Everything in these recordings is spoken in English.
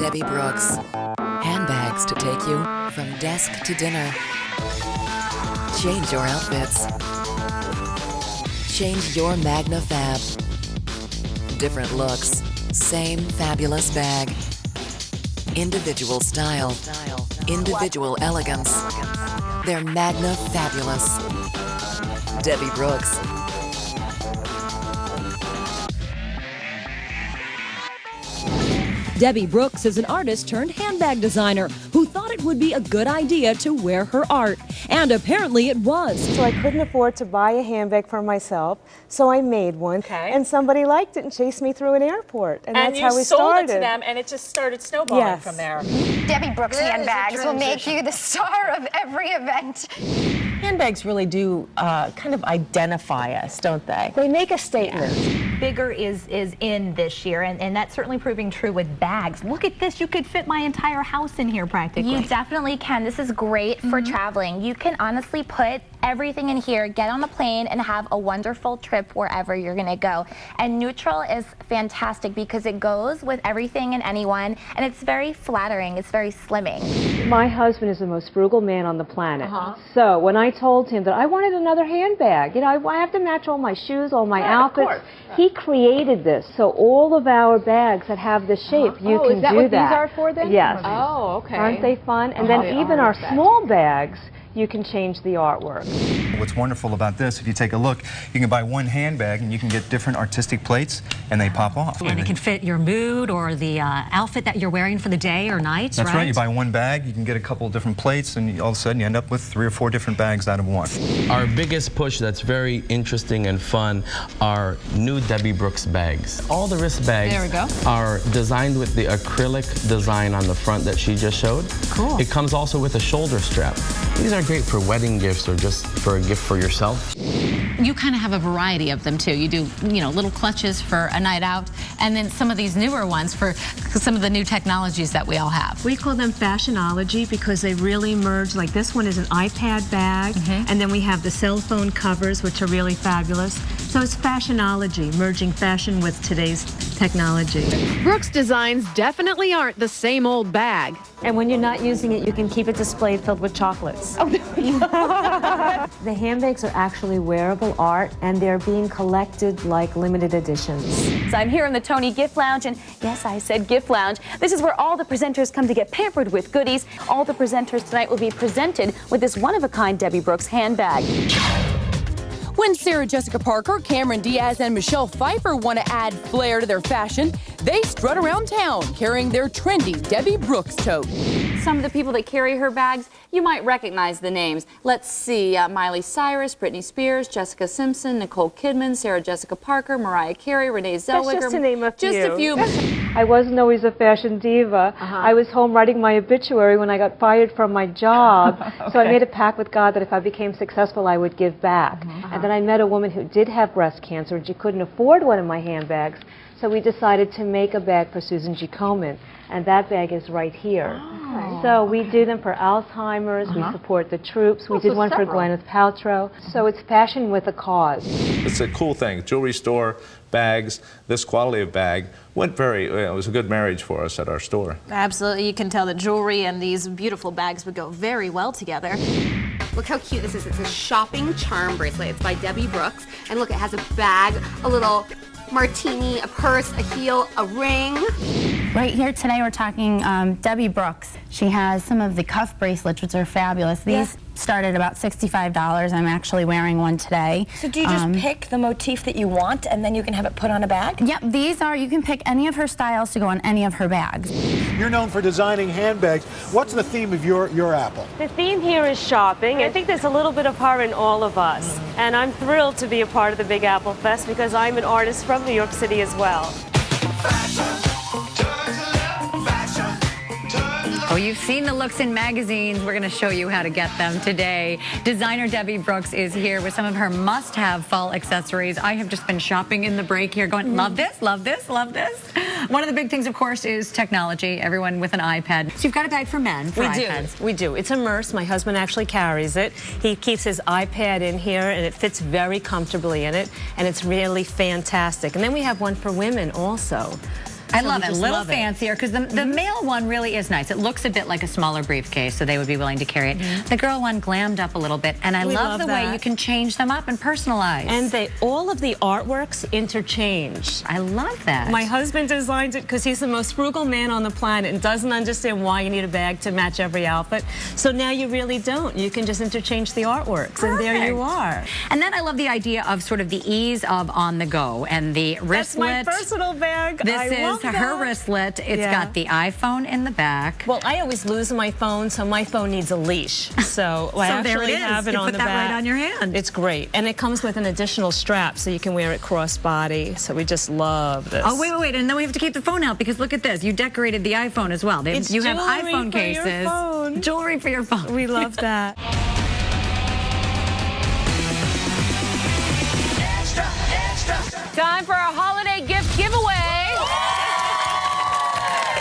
Debbie Brooks. Handbags to take you from desk to dinner. Change your outfits. Change your Magna Fab. Different looks, same fabulous bag. Individual style, individual elegance. They're Magna Fabulous. Debbie Brooks. Debbie Brooks is an artist turned handbag designer who thought it would be a good idea to wear her art. And apparently it was. So I couldn't afford to buy a handbag for myself, so I made one. Okay. And somebody liked it and chased me through an airport. And that's how we started. And you sold it to them, and it just started snowballing from there. Debbie Brooks handbags will make you the star of every event. Handbags really do kind of identify us, don't they? They make a statement. Bigger is in this year, and that's certainly proving true with bags. Look at this. You could fit my entire house in here practically. You definitely can. This is great for traveling. You can honestly put everything in here, get on the plane, and have a wonderful trip wherever you're going to go. And neutral is fantastic because it goes with everything and anyone, and it's very flattering. It's very slimming. My husband is the most frugal man on the planet. So when I told him that I wanted another handbag, you know, I have to match all my shoes, all my outfits. He created this. So all of our bags that have this shape, you can is that do what that. these are for then? Yes. Oh, okay. Aren't they fun? And then even our small bags, you can change the artwork. What's wonderful about this, if you take a look, you can buy one handbag and you can get different artistic plates and they pop off. And it can fit your mood or the outfit that you're wearing for the day or night, That's right. You buy one bag, you can get a couple of different plates, and all of a sudden you end up with 3 or 4 different bags out of one. Our biggest push that's very interesting and fun are new Debbie Brooks bags. All the wrist bags are designed with the acrylic design on the front that she just showed. Cool. It comes also with a shoulder strap. These are great for wedding gifts or just for a gift for yourself. You kind of have a variety of them too. You do, you know, little clutches for a night out, and then some of these newer ones for some of the new technologies that we all have. We call them fashionology because they really merge. Like this one is an iPad bag, and then we have the cell phone covers, which are really fabulous. So it's fashionology, merging fashion with today's technology. Brooks designs definitely aren't the same old bag. And when you're not using it, you can keep it displayed filled with chocolates. The handbags are actually wearable art, and they're being collected like limited editions. So I'm here in the Tony Gift Lounge, and yes, I said Gift Lounge. This is where all the presenters come to get pampered with goodies. All the presenters tonight will be presented with this one-of-a-kind Debbie Brooks handbag. When Sarah Jessica Parker, Cameron Diaz, and Michelle Pfeiffer want to add flair to their fashion, they strut around town carrying their trendy Debbie Brooks tote. Some of the people that carry her bags, you might recognize the names. Let's see, Miley Cyrus, Britney Spears, Jessica Simpson, Nicole Kidman, Sarah Jessica Parker, Mariah Carey, Renee Zellweger. That's just to name a few. Just a few. I wasn't always a fashion diva. I was home writing my obituary when I got fired from my job. So I made a pact with God that if I became successful, I would give back. And then I met a woman who did have breast cancer, and she couldn't afford one of my handbags. So we decided to make a bag for Susan G. Komen, and that bag is right here. So we do them for Alzheimer's, we support the troops, we did one for Gwyneth Paltrow. So it's fashion with a cause. It's a cool thing. Jewelry store, bags, this quality of bag went it was a good marriage for us at our store. Absolutely. You can tell that jewelry and these beautiful bags would go very well together. Look how cute this is. It's a shopping charm bracelet. It's by Debbie Brooks. And look, it has a bag, a little martini, a purse, a heel, a ring. Right here today we're talking Debbie Brooks. She has some of the cuff bracelets, which are fabulous. These start at about $65. I'm actually wearing one today. So do you just pick the motif that you want and then you can have it put on a bag? Yep, you can pick any of her styles to go on any of her bags. You're known for designing handbags. What's the theme of your Apple? The theme here is shopping. I think there's a little bit of her in all of us. And I'm thrilled to be a part of the Big Apple Fest because I'm an artist from New York City as well. Oh, you've seen the looks in magazines. We're going to show you how to get them today. Designer Debbie Brooks is here with some of her must-have fall accessories. I have just been shopping in the break here going, love this, love this, love this. One of the big things, of course, is technology. Everyone with an iPad. So you've got a bag for men for iPads. We do. It's immersed. My husband actually carries it. He keeps his iPad in here, and it fits very comfortably in it, and it's really fantastic. And then we have one for women also. I love it. A little fancier, because the male one really is nice. It looks a bit like a smaller briefcase, so they would be willing to carry it. The girl one glammed up a little bit, and I love the way you can change them up and personalize. And all of the artworks interchange. I love that. My husband designed it because he's the most frugal man on the planet and doesn't understand why you need a bag to match every outfit. So now you really don't. You can just interchange the artworks, and there you are. And then I love the idea of sort of the ease of on the go and the wristlet. That's my personal bag. This is her wristlet. It's got the iPhone in the back. Well, I always lose my phone, so my phone needs a leash. So I actually have it on the back. Put that right on your hand. It's great. And it comes with an additional strap so you can wear it crossbody. So we just love this. Oh, wait. And then we have to keep the phone out because look at this. You decorated the iPhone as well. You have iPhone cases. Jewelry for your phone. We love that. Time for our holiday gift giveaway.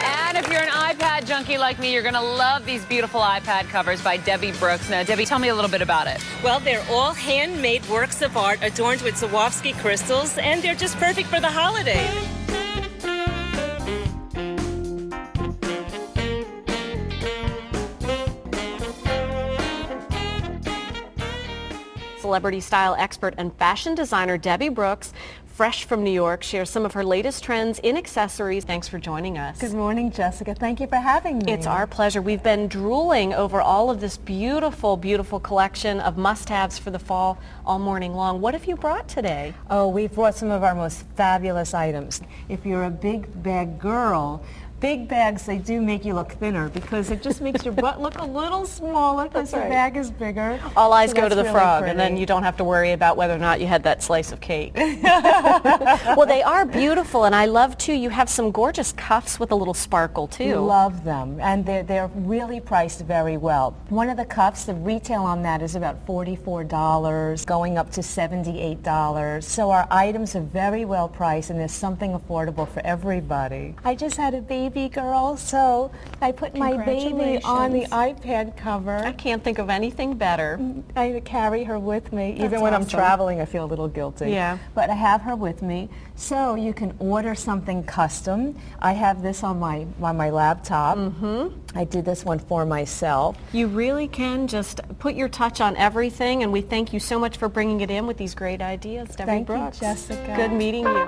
And if you're an iPad junkie like me, you're going to love these beautiful iPad covers by Debbie Brooks. Now, Debbie, tell me a little bit about it. Well, they're all handmade works of art adorned with Swarovski crystals, and they're just perfect for the holidays. Celebrity style expert and fashion designer Debbie Brooks, fresh from New York, shares some of her latest trends in accessories. Thanks for joining us. Good morning, Jessica. Thank you for having me. It's our pleasure. We've been drooling over all of this beautiful, beautiful collection of must-haves for the fall all morning long. What have you brought today? Oh, we've brought some of our most fabulous items. If you're a big bag girl, big bags, they do make you look thinner because it just makes your butt look a little smaller because your bag is bigger. All eyes go to the frog, and then you don't have to worry about whether or not you had that slice of cake. Well, they are beautiful, and I love, too, you have some gorgeous cuffs with a little sparkle, too. Love them, and they're really priced very well. One of the cuffs, the retail on that is about $44, going up to $78. So our items are very well priced, and there's something affordable for everybody. I just had a baby girl, so I put my baby on the iPad cover. I can't think of anything better. I carry her with me. Even when I'm traveling, I feel a little guilty. Yeah. But I have her with me. So you can order something custom. I have this on my laptop. I did this one for myself. You really can just put your touch on everything, and we thank you so much for bringing it in with these great ideas, Debbie Brooks. Thank you, Jessica. Good meeting you.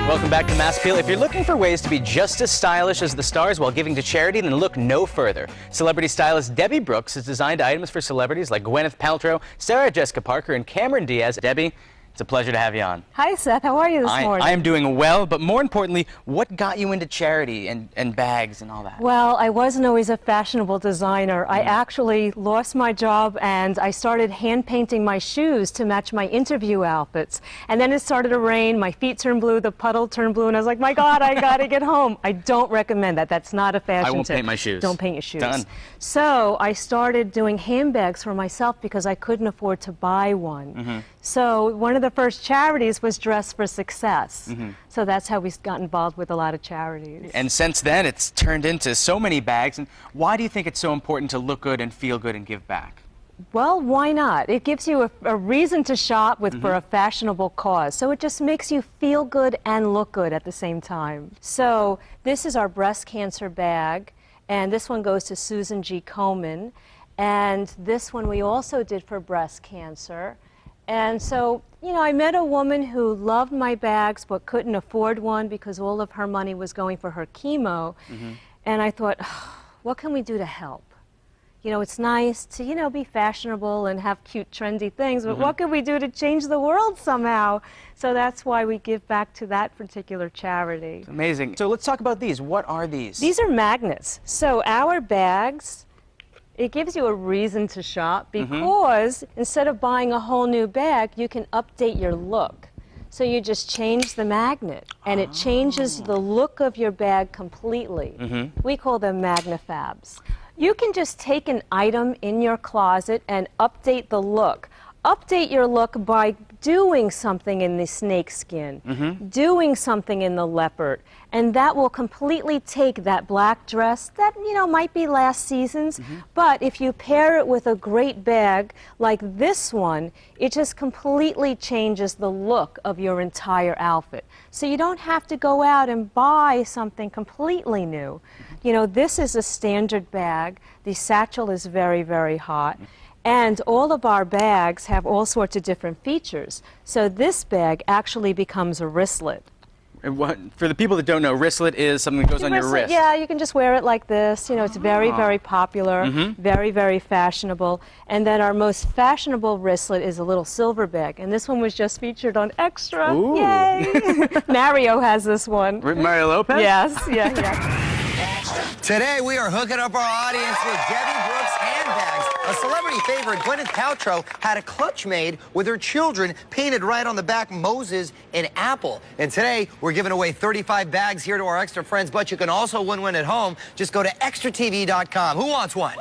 Welcome back to Mass Appeal. If you're looking for ways to be just as stylish as the stars while giving to charity, then look no further. Celebrity stylist Debbie Brooks has designed items for celebrities like Gwyneth Paltrow, Sarah Jessica Parker, and Cameron Diaz. Debbie, it's a pleasure to have you on. Hi, Seth. How are you this morning? I am doing well, but more importantly, what got you into charity and bags and all that? Well, I wasn't always a fashionable designer. I actually lost my job and I started hand painting my shoes to match my interview outfits. And then it started to rain, my feet turned blue, the puddle turned blue, and I was like, my God, I gotta get home. I don't recommend that. That's not a fashion tip. I won't paint my shoes. Don't paint your shoes. Done. So I started doing handbags for myself because I couldn't afford to buy one. So one of the first charities was Dress for Success. So that's how we got involved with a lot of charities. And since then, it's turned into so many bags. And why do you think it's so important to look good and feel good and give back? Well, why not? It gives you a reason to shop for a fashionable cause. So it just makes you feel good and look good at the same time. So this is our breast cancer bag, and this one goes to Susan G. Komen. And this one we also did for breast cancer. And so, you know, I met a woman who loved my bags but couldn't afford one because all of her money was going for her chemo. And I thought, oh, what can we do to help? You know, it's nice to, you know, be fashionable and have cute, trendy things, but what can we do to change the world somehow? So that's why we give back to that particular charity. Amazing. So let's talk about these. What are these? These are magnets. So our bags, it gives you a reason to shop because instead of buying a whole new bag, you can update your look. So you just change the magnet, and it changes the look of your bag completely. We call them magnifabs. You can just take an item in your closet and update the look. update your look by doing something in the snake skin, doing something in the leopard, and that will completely take that black dress that, you know, might be last season's, but if you pair it with a great bag like this one, it just completely changes the look of your entire outfit. So you don't have to go out and buy something completely new. You know, this is a standard bag. The satchel is very, very hot. And all of our bags have all sorts of different features. So this bag actually becomes a wristlet. For the people that don't know, wristlet is something that goes on your wrist. Yeah, you can just wear it like this. You know, it's very, very popular, very, very fashionable. And then our most fashionable wristlet is a little silver bag. And this one was just featured on Extra. Ooh. Yay! Mario has this one. Mario Lopez? Yes, yeah. Today, we are hooking up our audience with Debbie Brooks handbags. A celebrity favorite, Gwyneth Paltrow, had a clutch made with her children painted right on the back, Moses and Apple. And today, we're giving away 35 bags here to our extra friends, but you can also win one at home. Just go to extratv.com. Who wants one?